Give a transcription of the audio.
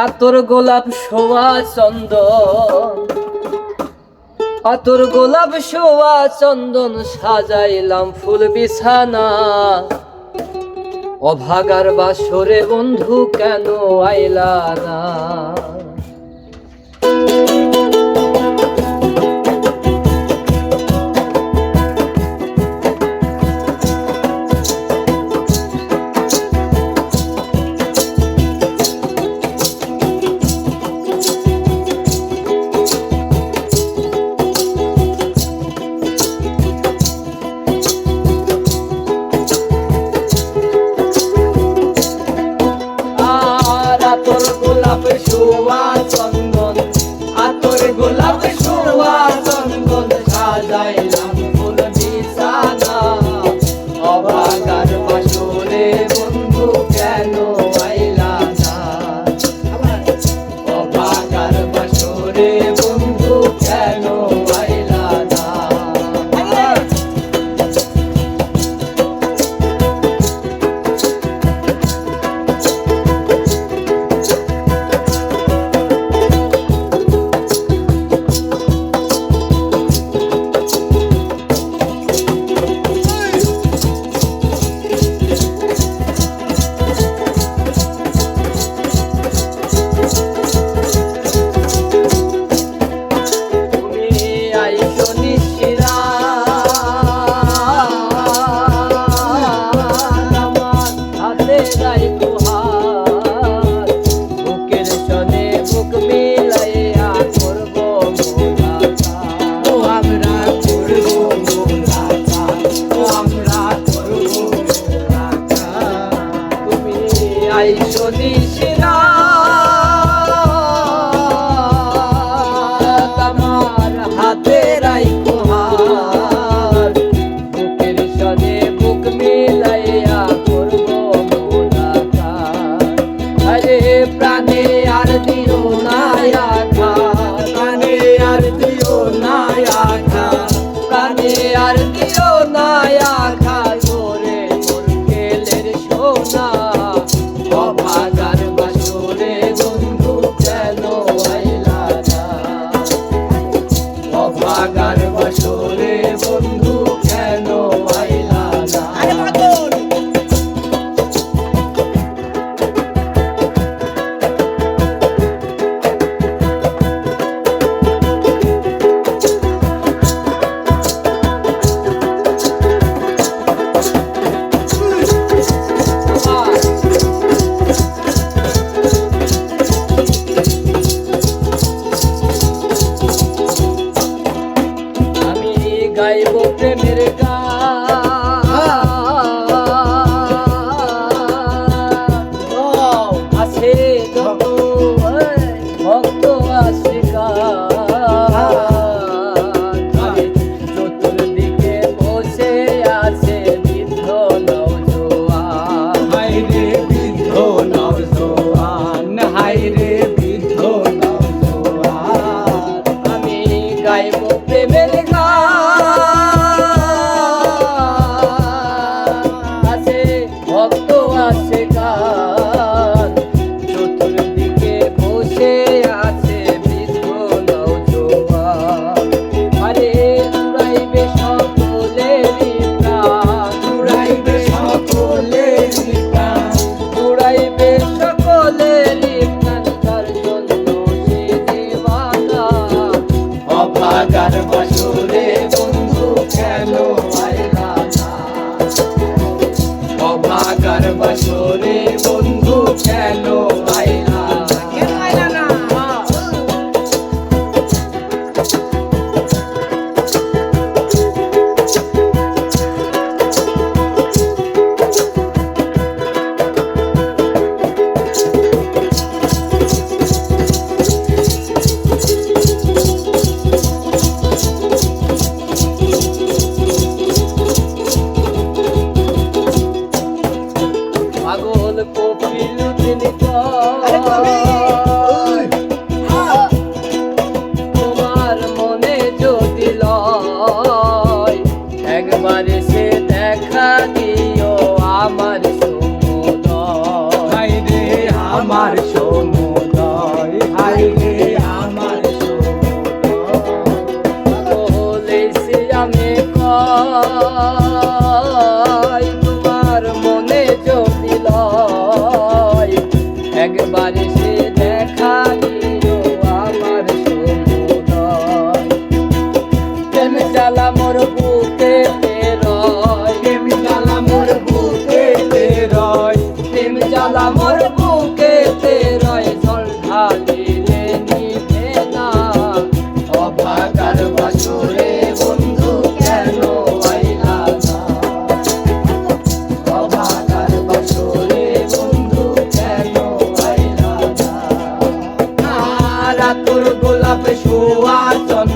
আতর গোলাপ শোভা চন্দন, আতর গোলাপ শোভা চন্দন সাজাইলাম ফুল বিছানা। অভাগার বাসরে বন্ধু কেন আইলা না? আতর গোলাপ শোভা চন্দন, আতর গোলাপ শোভা চন্দন সাজাইলাম ফুল বিছানা। অভাগার বাসরে বন্ধু কেন আইলা না? অভাগার বাসরে বন্ধু কেন আইলা না? আমার হাতে রাইখো হাত, বুকের সনে বুক মিলাইয়া করব মোলাকাত। আরে প্রাণে আর দিও না আঘাত, প্রাণে আর দিও না আঘাত, প্রাণে আর দিও না আঘাত। ওরে মোর খেলের সোনা, অভাগার বাসরে বন্ধু কেন আইলা না? অভাগার বাসরে বন্ধু কেন আইলা না? গাইব প্রেমের গান, আছে যত ভক্ত আশিকার। চতুর্দিকে বসে আছে বৃদ্ধ নওজোয়ান, হায়রে বৃদ্ধ নওজোয়ান, হায়রে বৃদ্ধ নওজোয়ান। আমি গাইব প্রেমের ভক্ত আছে গান, চতুর্দিকে বসে আছে বৃদ্ধ নওজোয়ান। আরে জুড়াইবে সকলেরই প্রাণ, জুড়াইবে সকলেরই প্রাণ, জুড়াইবে সকলেরই প্রাণ, তার জন্য সে দিওয়ানা। অভাগার বাসরে বন্ধু কেন আইলা না? অভাগার বাসরে বন্ধু কেন আইলা না? কেন আইলা না? পাগল কপিল তিনি তোমার মনে যদি লয়, একবার সে দেখা দিও আমার সমুদয়, আমার সমুদয়। একবার এসে দেখা দিও আমার সমুদয়। প্রেম জ্বালা মোর বুকেতে রয়, প্রেম জ্বালা মোর বুকেতে রয়, প্রেম জ্বালা মোর বুকেতে রয়, জল ঢালিলে নিভে না। অভাগার বাসরে বন্ধু কেন আইলা না? অভাগার বাসরে বন্ধু কেন আইলা না? রাতুর গোলাপ সুয়াচন